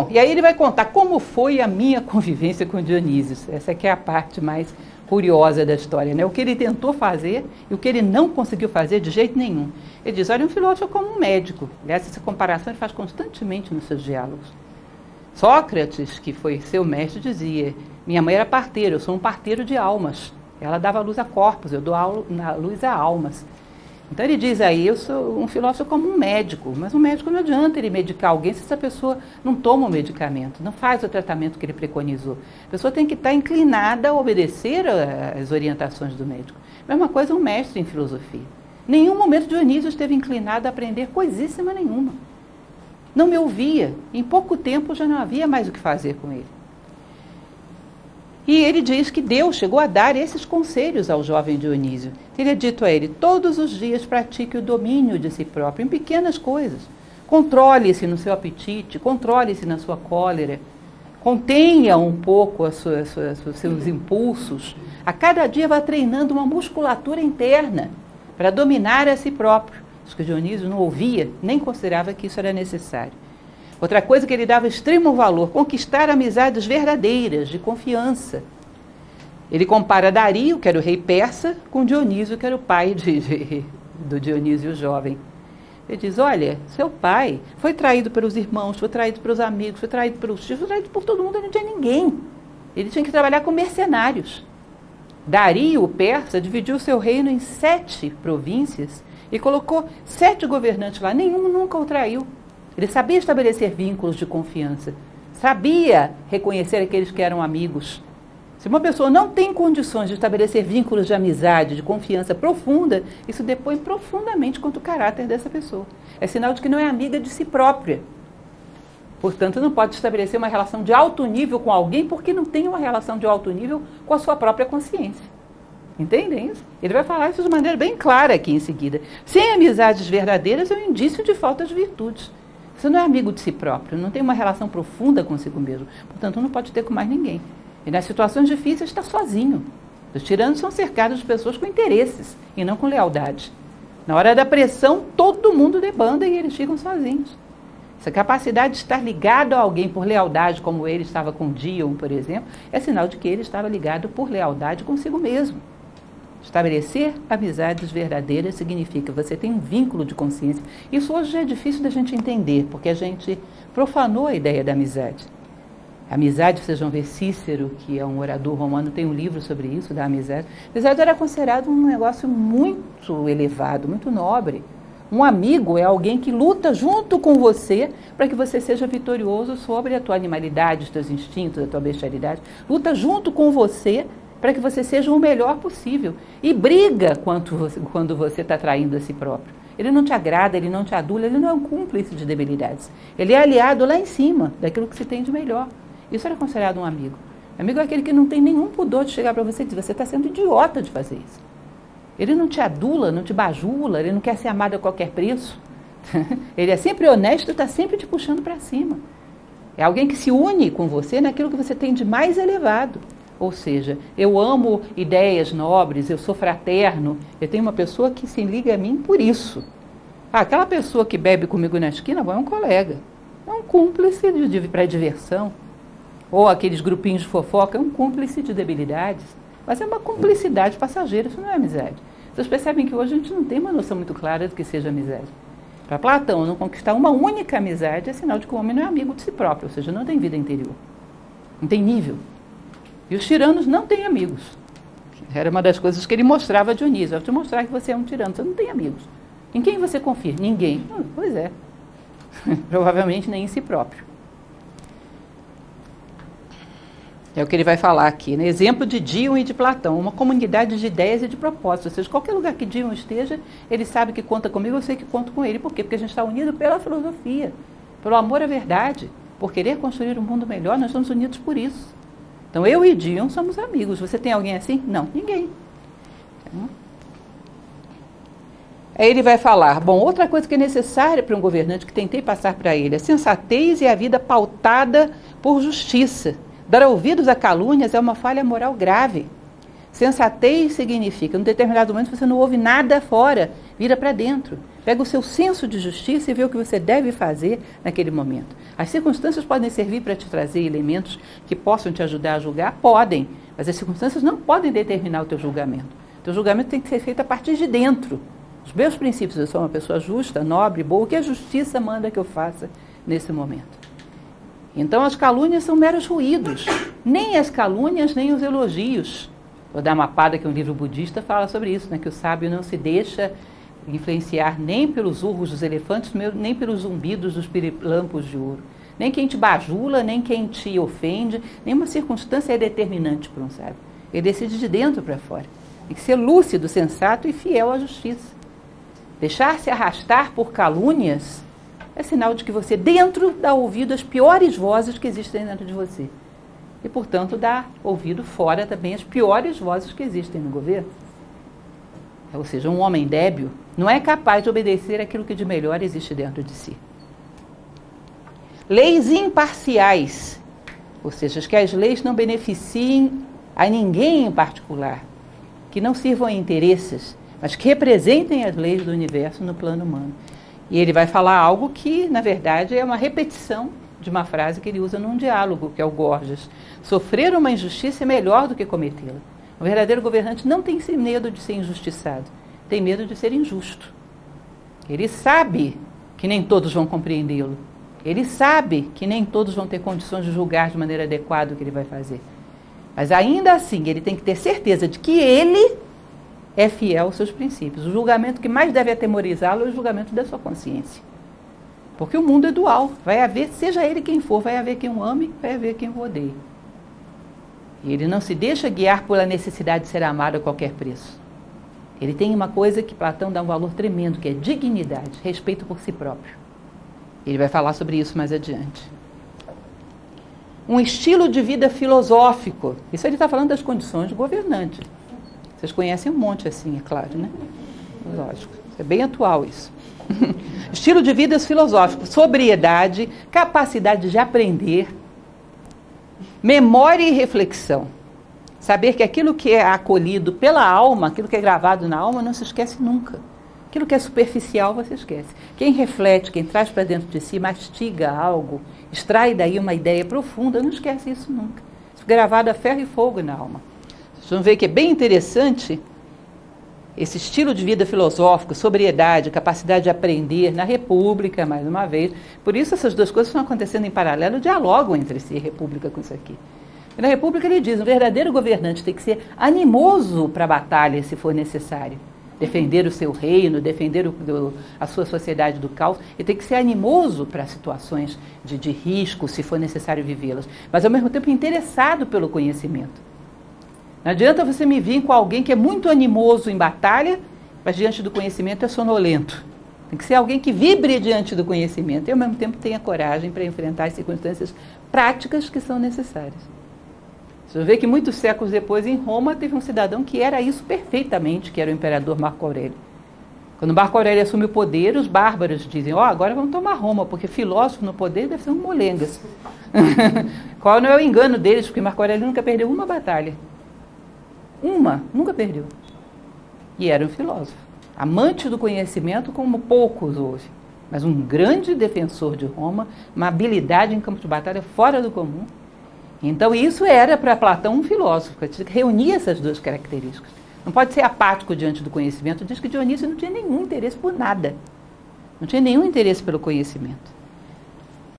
Bom, e aí ele vai contar como foi a minha convivência com Dionísio. Essa aqui é a parte mais curiosa da história, né? O que ele tentou fazer e o que ele não conseguiu fazer de jeito nenhum. Ele diz, olha, um filósofo é como um médico. Aliás, essa comparação ele faz constantemente nos seus diálogos. Sócrates, que foi seu mestre, dizia, minha mãe era parteira, eu sou um parteiro de almas. Ela dava luz a corpos, eu dou luz a almas. Então ele diz aí, eu sou um filósofo como um médico, mas um médico não adianta ele medicar alguém se essa pessoa não toma o medicamento, não faz o tratamento que ele preconizou. A pessoa tem que estar inclinada a obedecer às orientações do médico. Mesma coisa um mestre em filosofia. Nenhum momento Dionísio esteve inclinado a aprender coisíssima nenhuma. Não me ouvia, em pouco tempo já não havia mais o que fazer com ele. E ele diz que Deus chegou a dar esses conselhos ao jovem Dionísio. Teria dito a ele, todos os dias pratique o domínio de si próprio, em pequenas coisas. Controle-se no seu apetite, controle-se na sua cólera, contenha um pouco os seus impulsos. A cada dia vá treinando uma musculatura interna para dominar a si próprio. Acho que Dionísio não ouvia, nem considerava que isso era necessário. Outra coisa que ele dava extremo valor, conquistar amizades verdadeiras, de confiança. Ele compara Dario, que era o rei persa, com Dionísio, que era o pai do Dionísio jovem. Ele diz, olha, seu pai foi traído pelos irmãos, foi traído pelos amigos, foi traído pelos tios, foi traído por todo mundo, ele não tinha ninguém. Ele tinha que trabalhar com mercenários. Dario, o persa, dividiu seu reino em 7 províncias e colocou 7 governantes lá, nenhum nunca o traiu. Ele sabia estabelecer vínculos de confiança, sabia reconhecer aqueles que eram amigos. Se uma pessoa não tem condições de estabelecer vínculos de amizade, de confiança profunda, isso depõe profundamente contra o caráter dessa pessoa. É sinal de que não é amiga de si própria. Portanto, não pode estabelecer uma relação de alto nível com alguém porque não tem uma relação de alto nível com a sua própria consciência. Entendem isso? Ele vai falar isso de maneira bem clara aqui em seguida. Sem amizades verdadeiras é um indício de falta de virtudes. Você não é amigo de si próprio, não tem uma relação profunda consigo mesmo. Portanto, não pode ter com mais ninguém. E nas situações difíceis está sozinho. Os tiranos são cercados de pessoas com interesses e não com lealdade. Na hora da pressão, todo mundo debanda e eles ficam sozinhos. Essa capacidade de estar ligado a alguém por lealdade, como ele estava com Dion, por exemplo, é sinal de que ele estava ligado por lealdade consigo mesmo. Estabelecer amizades verdadeiras significa você tem um vínculo de consciência. Isso hoje é difícil da gente entender, porque a gente profanou a ideia da amizade. A amizade, vocês vão ver Cícero, que é um orador romano, tem um livro sobre isso, da amizade. A amizade era considerado um negócio muito elevado, muito nobre. Um amigo é alguém que luta junto com você para que você seja vitorioso sobre a tua animalidade, os teus instintos, a tua bestialidade. Luta junto com você para que você seja o melhor possível. E briga quando você está traindo a si próprio. Ele não te agrada, ele não te adula, ele não é um cúmplice de debilidades. Ele é aliado lá em cima daquilo que se tem de melhor. Isso era considerado um amigo. Amigo é aquele que não tem nenhum pudor de chegar para você e dizer, você está sendo idiota de fazer isso. Ele não te adula, não te bajula, ele não quer ser amado a qualquer preço. Ele é sempre honesto e está sempre te puxando para cima. É alguém que se une com você naquilo que você tem de mais elevado. Ou seja, eu amo ideias nobres, eu sou fraterno, eu tenho uma pessoa que se liga a mim por isso. Aquela pessoa que bebe comigo na esquina, bom, é um colega, é um cúmplice para diversão. Ou aqueles grupinhos de fofoca, é um cúmplice de debilidades. Mas é uma cumplicidade passageira, isso não é amizade. Vocês percebem que hoje a gente não tem uma noção muito clara do que seja amizade. Para Platão, não conquistar uma única amizade é sinal de que o homem não é amigo de si próprio, ou seja, não tem vida interior, não tem nível. E os tiranos não têm amigos. Era uma das coisas que ele mostrava a Dionísio. Eu vou te mostrar que você é um tirano, você não tem amigos. Em quem você confia? Ninguém. Pois é. Provavelmente nem em si próprio. É o que ele vai falar aqui, né? Exemplo de Dion e de Platão, uma comunidade de ideias e de propósitos. Ou seja, qualquer lugar que Dion esteja, ele sabe que conta comigo, eu sei que conto com ele. Por quê? Porque a gente está unido pela filosofia, pelo amor à verdade, por querer construir um mundo melhor, nós estamos unidos por isso. Então, eu e Dion somos amigos. Você tem alguém assim? Não, ninguém. Aí ele vai falar, bom, outra coisa que é necessária para um governante, que tentei passar para ele, a sensatez e a vida pautada por justiça. Dar ouvidos a calúnias é uma falha moral grave. Sensatez significa, em determinado momento, você não ouve nada fora Vira para dentro. Pega o seu senso de justiça e vê o que você deve fazer naquele momento. As circunstâncias podem servir para te trazer elementos que possam te ajudar a julgar? Podem. Mas as circunstâncias não podem determinar o teu julgamento. O teu julgamento tem que ser feito a partir de dentro. Os meus princípios, eu sou uma pessoa justa, nobre, boa, o que a justiça manda que eu faça nesse momento? Então as calúnias são meros ruídos. Nem as calúnias, nem os elogios. O Dhammapada, que é um livro budista, fala sobre isso, né? Que o sábio não se deixa influenciar nem pelos urros dos elefantes, nem pelos zumbidos dos pirilampos de ouro. Nem quem te bajula, nem quem te ofende, nenhuma circunstância é determinante para um sábio. Ele decide de dentro para fora. Tem que ser lúcido, sensato e fiel à justiça. Deixar-se arrastar por calúnias é sinal de que você dentro dá ouvido às piores vozes que existem dentro de você. E, portanto, dá ouvido fora também às piores vozes que existem no governo. Ou seja, um homem débil não é capaz de obedecer aquilo que de melhor existe dentro de si. Leis imparciais, ou seja, que as leis não beneficiem a ninguém em particular, que não sirvam a interesses, mas que representem as leis do universo no plano humano. E ele vai falar algo que, na verdade, é uma repetição de uma frase que ele usa num diálogo, que é o Gorgias. Sofrer uma injustiça é melhor do que cometê-la. O verdadeiro governante não tem medo de ser injustiçado, tem medo de ser injusto. Ele sabe que nem todos vão compreendê-lo. Ele sabe que nem todos vão ter condições de julgar de maneira adequada o que ele vai fazer. Mas ainda assim, ele tem que ter certeza de que ele é fiel aos seus princípios. O julgamento que mais deve atemorizá-lo é o julgamento da sua consciência. Porque o mundo é dual. Vai haver, seja ele quem for, vai haver quem o ame, vai haver quem o odeie. E ele não se deixa guiar pela necessidade de ser amado a qualquer preço. Ele tem uma coisa que Platão dá um valor tremendo, que é dignidade, respeito por si próprio. Ele vai falar sobre isso mais adiante. Um estilo de vida filosófico. Isso ele está falando das condições do governante. Vocês conhecem um monte assim, é claro, né? Lógico. É bem atual isso. Estilo de vida filosófico. Sobriedade, capacidade de aprender, memória e reflexão. Saber que aquilo que é acolhido pela alma, aquilo que é gravado na alma, não se esquece nunca. Aquilo que é superficial, você esquece. Quem reflete, quem traz para dentro de si, mastiga algo, extrai daí uma ideia profunda, não esquece isso nunca. Isso gravado a ferro e fogo na alma. Vocês vão ver que é bem interessante esse estilo de vida filosófico, sobriedade, capacidade de aprender na República, mais uma vez. Por isso essas duas coisas estão acontecendo em paralelo, dialogam entre si, a República com isso aqui. E na República ele diz, um verdadeiro governante tem que ser animoso para a batalha, se for necessário. Defender o seu reino, defender a sua sociedade do caos, e tem que ser animoso para situações de risco, se for necessário vivê-las, mas ao mesmo tempo interessado pelo conhecimento. Não adianta você me vir com alguém que é muito animoso em batalha, mas diante do conhecimento é sonolento. Tem que ser alguém que vibre diante do conhecimento e ao mesmo tempo tenha coragem para enfrentar as circunstâncias práticas que são necessárias. Você vê que muitos séculos depois, em Roma, teve um cidadão que era isso perfeitamente, que era o imperador Marco Aurélio. Quando Marco Aurélio assume o poder, os bárbaros dizem, agora vamos tomar Roma, porque filósofo no poder deve ser um molengas. Qual não é o engano deles, porque Marco Aurélio nunca perdeu uma batalha. Nunca perdeu. E era um filósofo. Amante do conhecimento como poucos hoje. Mas um grande defensor de Roma, uma habilidade em campo de batalha fora do comum. Então isso era para Platão um filósofo, que reunia essas duas características. Não pode ser apático diante do conhecimento. Diz que Dionísio não tinha nenhum interesse por nada. Não tinha nenhum interesse pelo conhecimento.